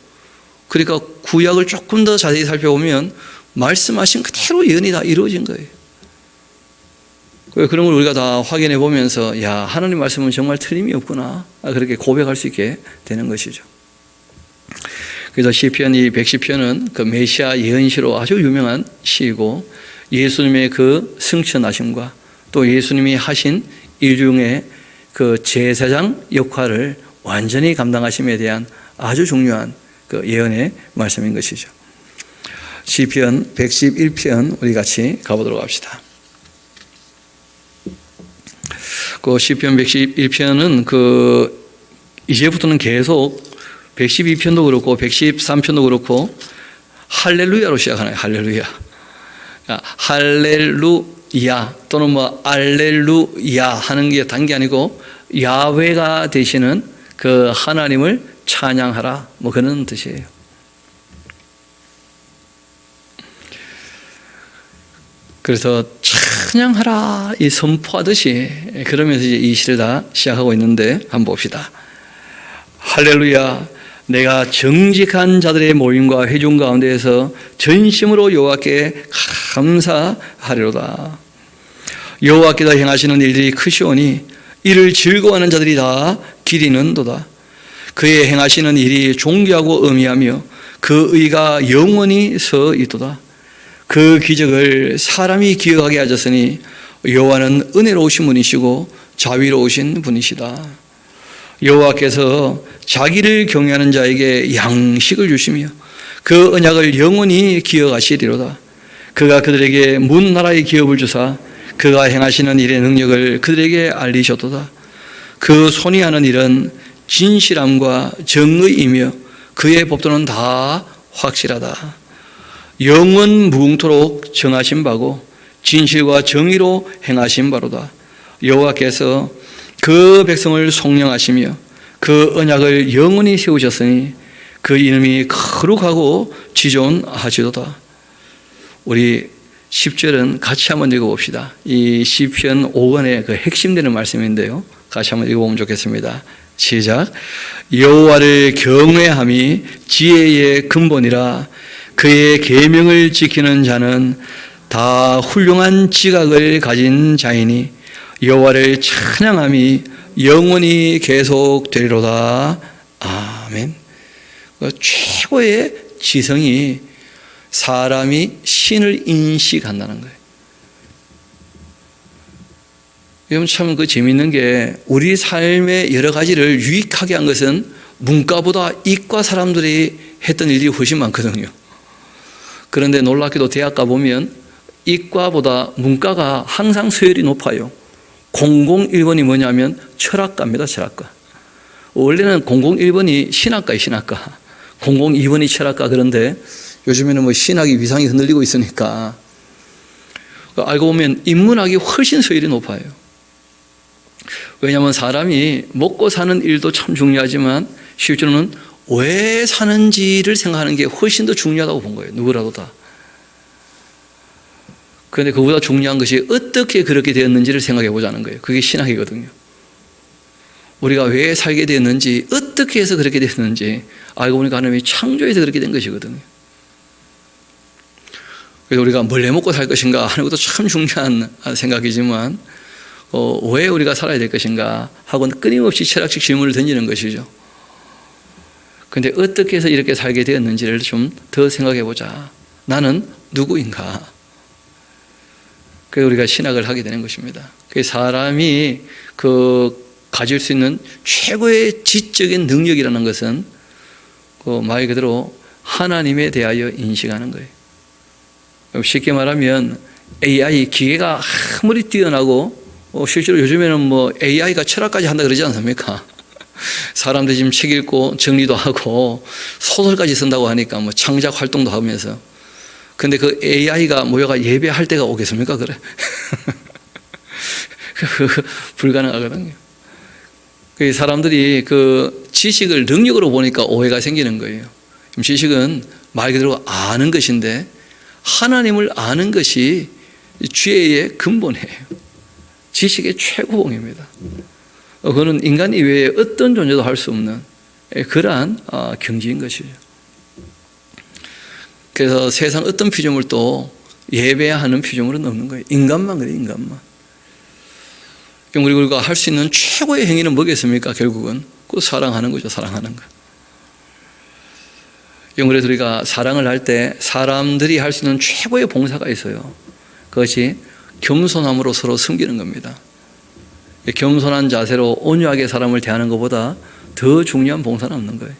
A: 그러니까 구약을 조금 더 자세히 살펴보면 말씀하신 그대로 예언이 다 이루어진 거예요. 그런 걸 우리가 다 확인해 보면서 야, 하나님 말씀은 정말 틀림이 없구나, 그렇게 고백할 수 있게 되는 것이죠. 그래서 시편 이 110편은 그 메시아 예언시로 아주 유명한 시이고, 예수님의 그 승천하심과 또 예수님이 하신 일 중에 그 제사장 역할을 완전히 감당하심에 대한 아주 중요한 그 예언의 말씀인 것이죠. 시편 111편 우리 같이 가보도록 합시다. 그 시편 111편은 그 이제부터는 계속 112편도 그렇고 113편도 그렇고 할렐루야로 시작하나요? 할렐루야. 할렐루야 또는 뭐 알렐루야 하는 게 단 게 아니고 야훼가 되시는 그 하나님을 찬양하라, 뭐 그런 뜻이에요. 그래서 찬양하라 이 선포하듯이 그러면서 이제 이 시를 다 시작하고 있는데 한번 봅시다. 할렐루야, 내가 정직한 자들의 모임과 회중 가운데에서 전심으로 여호와께 감사하리로다. 여호와께서 행하시는 일들이 크시오니 이를 즐거워하는 자들이 다 기리는도다. 그의 행하시는 일이 존귀하고 의미하며 그 의가 영원히 서 있도다. 그 기적을 사람이 기억하게 하셨으니 여호와는 은혜로우신 분이시고 자비로우신 분이시다. 여호와께서 자기를 경외하는 자에게 양식을 주시며 그 언약을 영원히 기억하시리로다. 그가 그들에게 문 나라의 기업을 주사 그가 행하시는 일의 능력을 그들에게 알리셨도다. 그 손이 하는 일은 진실함과 정의이며 그의 법도는 다 확실하다. 영원 무궁토록 정하신 바고 진실과 정의로 행하신 바로다. 여호와께서 그 백성을 속량하시며 그 언약을 영원히 세우셨으니 그 이름이 거룩하고 지존하시도다. 우리 10절은 같이 한번 읽어봅시다. 이 시편 5권의 그 핵심되는 말씀인데요, 같이 한번 읽어보면 좋겠습니다. 시작. 여호와를 경외함이 지혜의 근본이라. 그의 계명을 지키는 자는 다 훌륭한 지각을 가진 자이니 여호와를 찬양함이 영원히 계속되리로다. 아멘. 최고의 지성이 사람이 신을 인식한다는 거예요. 여러분 참 그 재미있는 게 우리 삶의 여러 가지를 유익하게 한 것은 문과보다 이과 사람들이 했던 일이 훨씬 많거든요. 그런데 놀랍게도 대학 가보면 이과보다 문과가 항상 서열이 높아요. 001번이 뭐냐면 철학과입니다. 철학과. 원래는 001번이 신학과예요. 신학과. 002번이 철학과. 그런데 요즘에는 뭐 신학이 위상이 흔들리고 있으니까 알고 보면 인문학이 훨씬 수율이 높아요. 왜냐하면 사람이 먹고 사는 일도 참 중요하지만 실제로는 왜 사는지를 생각하는 게 훨씬 더 중요하다고 본 거예요. 누구라도 다. 그런데 그보다 중요한 것이 어떻게 그렇게 되었는지를 생각해 보자는 거예요. 그게 신학이거든요. 우리가 왜 살게 되었는지, 어떻게 해서 그렇게 됐는지 알고 보니까 하나님이 창조해서 그렇게 된 것이거든요. 그래서 우리가 뭘 해먹고 살 것인가 하는 것도 참 중요한 생각이지만 왜 우리가 살아야 될 것인가 하고는 끊임없이 철학적 질문을 던지는 것이죠. 그런데 어떻게 해서 이렇게 살게 되었는지를 좀 더 생각해 보자. 나는 누구인가? 그래서 우리가 신학을 하게 되는 것입니다. 그 사람이 가질 수 있는 최고의 지적인 능력이라는 것은 말 그대로 하나님에 대하여 인식하는 거예요. 쉽게 말하면 AI 기계가 아무리 뛰어나고 실제로 요즘에는 뭐 AI가 철학까지 한다 그러지 않습니까? 사람들이 지금 책 읽고 정리도 하고 소설까지 쓴다고 하니까 뭐 창작 활동도 하면서. 근데 그 AI가 모여가 예배할 때가 오겠습니까? 그래. 불가능하거든요. 사람들이 그 지식을 능력으로 보니까 오해가 생기는 거예요. 지식은 말 그대로 아는 것인데 하나님을 아는 것이 지혜의 근본이에요. 지식의 최고봉입니다. 그거는 인간 이외에 어떤 존재도 할 수 없는 그러한 경지인 것이죠. 그래서 세상 어떤 피조물도 예배하는 피조물은 없는 거예요. 인간만 그래요. 인간만. 우리가 할 수 있는 최고의 행위는 뭐겠습니까? 결국은 그 사랑하는 거죠. 사랑하는 거. 그래서 우리가 사랑을 할 때 사람들이 할 수 있는 최고의 봉사가 있어요. 그것이 겸손함으로 서로 섬기는 겁니다. 겸손한 자세로 온유하게 사람을 대하는 것보다 더 중요한 봉사는 없는 거예요.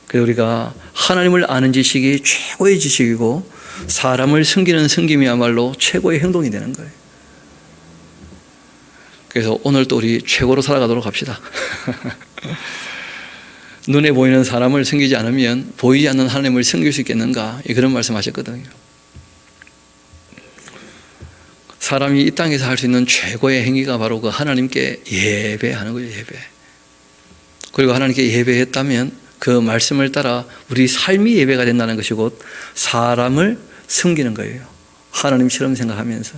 A: 그래서 우리가 하나님을 아는 지식이 최고의 지식이고 사람을 섬기는 섬김이야말로 최고의 행동이 되는 거예요. 그래서 오늘 또 우리 최고로 살아가도록 합시다. 눈에 보이는 사람을 섬기지 않으면 보이지 않는 하나님을 섬길 수 있겠는가? 그런 말씀하셨거든요. 사람이 이 땅에서 할 수 있는 최고의 행위가 바로 그 하나님께 예배하는 거예요. 예배. 그리고 하나님께 예배했다면 그 말씀을 따라 우리 삶이 예배가 된다는 것이 곧 사람을 섬기는 거예요. 하나님처럼 생각하면서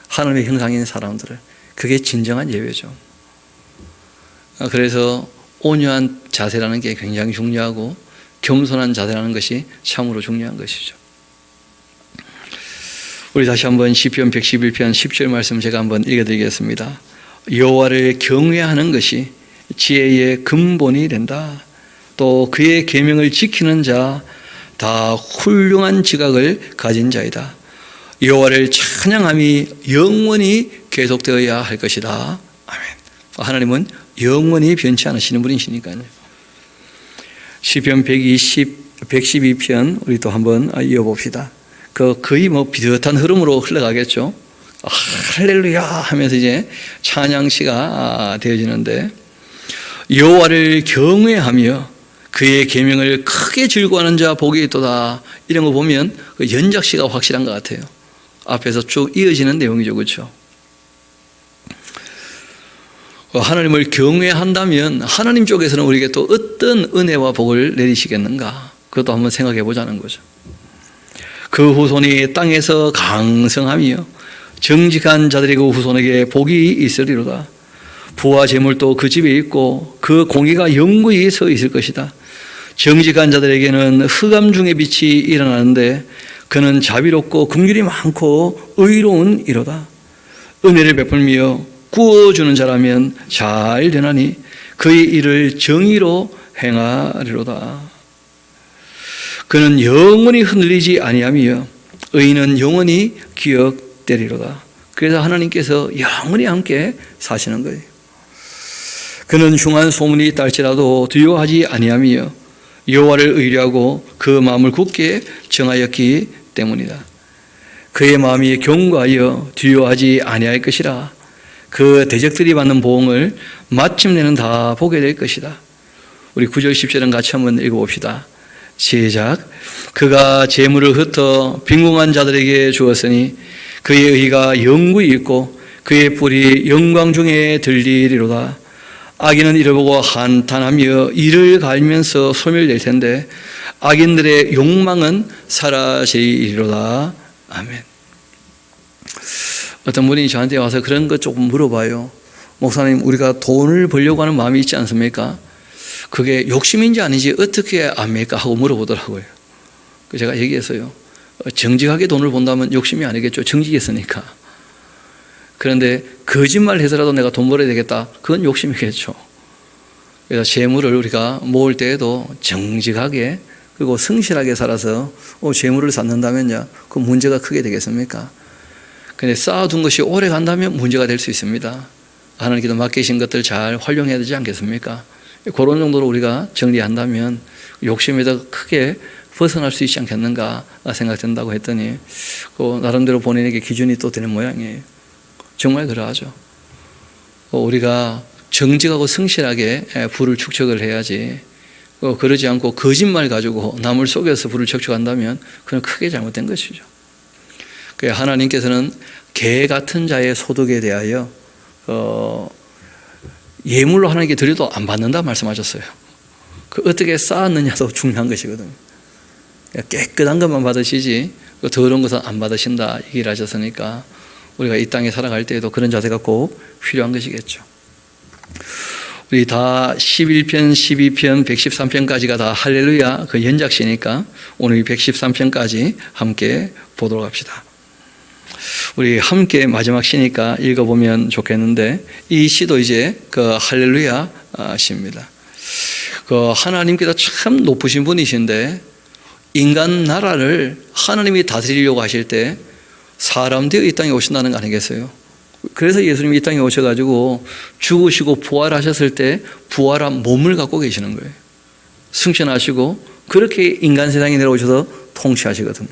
A: 하나님의 형상인 사람들을. 그게 진정한 예배죠. 그래서 온유한 자세라는 게 굉장히 중요하고 겸손한 자세라는 것이 참으로 중요한 것이죠. 우리 다시 한번 시편 111편 10절 말씀 제가 한번 읽어드리겠습니다. 여호와를 경외하는 것이 지혜의 근본이 된다. 또 그의 계명을 지키는 자 다 훌륭한 지각을 가진 자이다. 여호와를 찬양함이 영원히 계속되어야 할 것이다. 아멘. 하나님은 영원히 변치 않으시는 분이시니까요. 시편 112편 우리 또 한번 이어봅시다. 거의 비슷한 흐름으로 흘러가겠죠. 할렐루야 하면서 이제 찬양시가 되어지는데 여호와를 경외하며 그의 계명을 크게 즐거워하는 자 복이 있도다. 이런 거 보면 그 연작시가 확실한 것 같아요. 앞에서 쭉 이어지는 내용이죠. 그렇죠? 하나님을 경외한다면 하나님 쪽에서는 우리에게 또 어떤 은혜와 복을 내리시겠는가? 그것도 한번 생각해 보자는 거죠. 그 후손이 땅에서 강성하며 정직한 자들의 그 후손에게 복이 있으리로다. 부와 재물도 그 집에 있고 그 공의가 영구히 서 있을 것이다. 정직한 자들에게는 흑암 중의 빛이 일어나는데 그는 자비롭고 긍휼이 많고 의로운 이로다. 은혜를 베풀며 구워주는 자라면 잘 되나니 그의 일을 정의로 행하리로다. 그는 영원히 흔들리지 아니하며 의인은 영원히 기억되리로다. 그래서 하나님께서 영원히 함께 사시는 거예요. 그는 흉한 소문이 있달지라도 두려워하지 아니하며 여호와를 의뢰하고 그 마음을 굳게 정하였기 때문이다. 그의 마음이 견고하여 두려워하지 아니할 것이라. 그 대적들이 받는 보응을 마침내는 다 보게 될 것이다. 우리 9절 10절은 같이 한번 읽어봅시다. 시작. 그가 재물을 흩어 빈궁한 자들에게 주었으니 그의 의가 영구히 있고 그의 뿔이 영광 중에 들리리로다. 악인은 이를 보고 한탄하며 이를 갈면서 소멸될 텐데 악인들의 욕망은 사라지리로다. 아멘. 어떤 분이 저한테 와서 그런 것 조금 물어봐요. 목사님, 우리가 돈을 벌려고 하는 마음이 있지 않습니까? 그게 욕심인지 아닌지 어떻게 압니까? 하고 물어보더라고요. 제가 얘기했어요. 정직하게 돈을 번다면 욕심이 아니겠죠. 정직했으니까. 그런데 거짓말 해서라도 내가 돈 벌어야 되겠다. 그건 욕심이겠죠. 그래서 재물을 우리가 모을 때에도 정직하게 그리고 성실하게 살아서 재물을 쌓는다면요, 그 문제가 크게 되겠습니까? 그런데 쌓아둔 것이 오래 간다면 문제가 될 수 있습니다. 하나님께서 맡기신 것들 잘 활용해야 되지 않겠습니까? 그런 정도로 우리가 정리한다면 욕심에서 크게 벗어날 수 있지 않겠는가 생각된다고 했더니 나름대로 본인에게 기준이 또 되는 모양이에요. 정말 그러하죠. 우리가 정직하고 성실하게 부를 축적을 해야지 그러지 않고 거짓말 가지고 남을 속여서 부를 축적한다면 그건 크게 잘못된 것이죠. 하나님께서는 개 같은 자의 소득에 대하여 예물로 하나님께 드려도 안 받는다 말씀하셨어요. 어떻게 쌓았느냐도 중요한 것이거든요. 깨끗한 것만 받으시지 더러운 것은 안 받으신다 얘기를 하셨으니까 우리가 이 땅에 살아갈 때에도 그런 자세가 꼭 필요한 것이겠죠. 우리 다 11편, 12편, 113편까지가 다 할렐루야 그 연작시니까 오늘 이 113편까지 함께 보도록 합시다. 우리 함께 마지막 시니까 읽어보면 좋겠는데 이 시도 이제 그 할렐루야 시입니다. 그 하나님께서 참 높으신 분이신데 인간 나라를 하나님이 다스리려고 하실 때 사람 되어 이 땅에 오신다는 거 아니겠어요? 그래서 예수님이 이 땅에 오셔가지고 죽으시고 부활하셨을 때 부활한 몸을 갖고 계시는 거예요. 승천하시고 그렇게 인간 세상에 내려오셔서 통치하시거든요.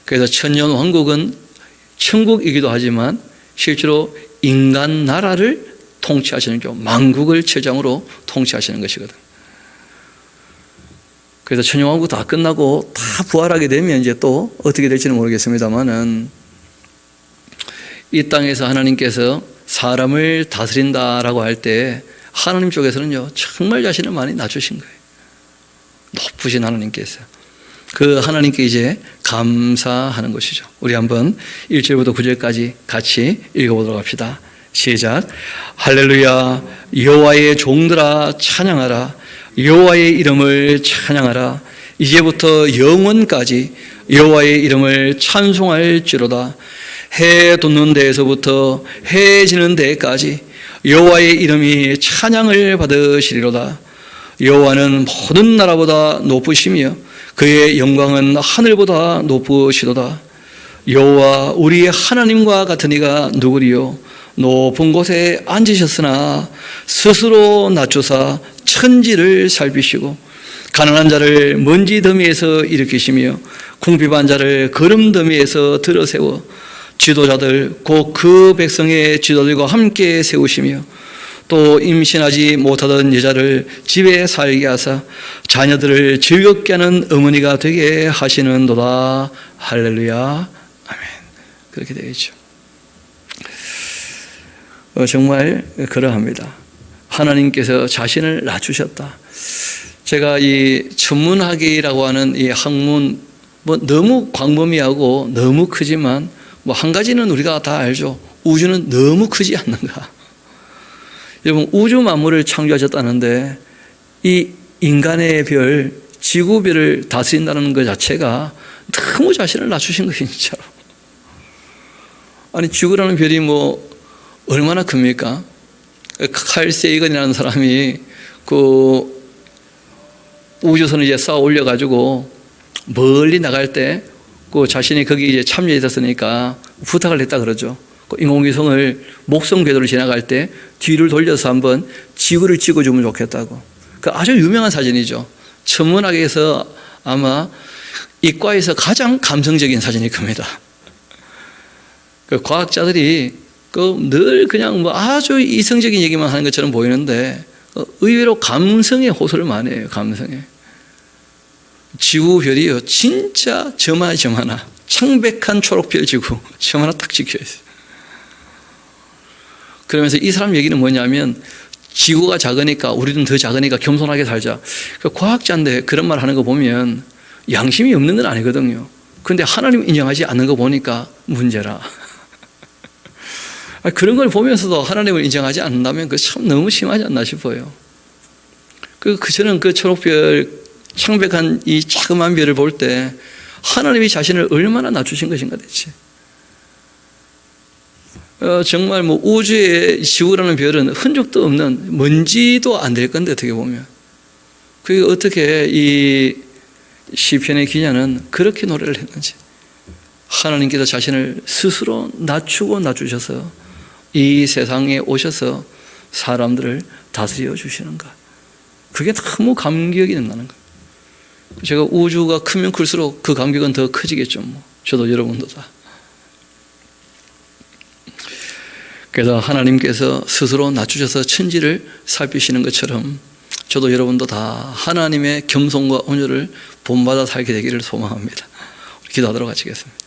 A: 그래서 천년 왕국은 천국이기도 하지만 실제로 인간 나라를 통치하시는 게 만국을 최장으로 통치하시는 것이거든. 그래서 천년 왕국 다 끝나고 다 부활하게 되면 이제 또 어떻게 될지는 모르겠습니다만은 이 땅에서 하나님께서 사람을 다스린다라고 할 때 하나님 쪽에서는요 정말 자신을 많이 낮추신 거예요. 높으신 하나님께서 그 하나님께 이제 감사하는 것이죠. 우리 한번 1절부터 9절까지 같이 읽어보도록 합시다. 시작. 할렐루야. 여호와의 종들아 찬양하라. 여호와의 이름을 찬양하라. 이제부터 영원까지 여호와의 이름을 찬송할지로다. 해 돋는 데에서부터 해 지는 데까지 여호와의 이름이 찬양을 받으시리로다. 여호와는 모든 나라보다 높으시며 그의 영광은 하늘보다 높으시도다. 여호와 우리의 하나님과 같은 이가 누구리요? 높은 곳에 앉으셨으나 스스로 낮추사 천지를 살피시고 가난한 자를 먼지 더미에서 일으키시며 궁핍한 자를 거름 더미에서 들어세워 지도자들 곧 그 백성의 지도들과 함께 세우시며 또 임신하지 못하던 여자를 집에 살게 하사 자녀들을 즐겁게 하는 어머니가 되게 하시는도다. 할렐루야. 아멘. 그렇게 되겠죠. 정말 그러합니다. 하나님께서 자신을 낮추셨다. 제가 이 천문학이라고 하는 이 학문 너무 광범위하고 너무 크지만 한 가지는 우리가 다 알죠. 우주는 너무 크지 않는가. 여러분 우주 만물을 창조하셨다는데 이 인간의 별, 지구별을 다스린다는 것 자체가 너무 자신을 낮추신 거예요, 진짜로. 아니 지구라는 별이 얼마나 큽니까? 칼 세이건이라는 사람이 그 우주선을 이제 쌓아 올려가지고 멀리 나갈 때 그 자신이 거기 이제 참여했었으니까 부탁을 했다 그러죠. 인공위성을 목성 궤도를 지나갈 때 뒤를 돌려서 한번 지구를 찍어주면 좋겠다고. 그 아주 유명한 사진이죠. 천문학에서 아마 이과에서 가장 감성적인 사진일 겁니다. 그 과학자들이 늘 그냥 아주 이성적인 얘기만 하는 것처럼 보이는데 의외로 감성에 호소를 많이 해요. 감성에. 지구별이요 진짜 점 하나, 창백한 초록별 지구 점 하나 딱 찍혀 있어요. 그러면서 이 사람 얘기는 뭐냐면 지구가 작으니까 우리는 더 작으니까 겸손하게 살자. 과학자인데 그런 말 하는 거 보면 양심이 없는 건 아니거든요. 그런데 하나님 인정하지 않는 거 보니까 문제라. 그런 걸 보면서도 하나님을 인정하지 않는다면 그 참 너무 심하지 않나 싶어요. 저는 그 초록별 창백한 이 자그마한 별을 볼 때 하나님이 자신을 얼마나 낮추신 것인가 대체. 정말 뭐 우주의 지구라는 별은 흔적도 없는 먼지도 안 될 건데 어떻게 보면 그게 어떻게 이 시편의 기자는 그렇게 노래를 했는지 하나님께서 자신을 스스로 낮추셔서 이 세상에 오셔서 사람들을 다스려 주시는가. 그게 너무 감격이 된다는 거예요. 제가 우주가 크면 클수록 그 감격은 더 커지겠죠. 뭐. 저도 여러분도 다. 그래서 하나님께서 스스로 낮추셔서 천지를 살피시는 것처럼 저도 여러분도 다 하나님의 겸손과 온유를 본받아 살게 되기를 소망합니다. 기도하도록 하시겠습니다.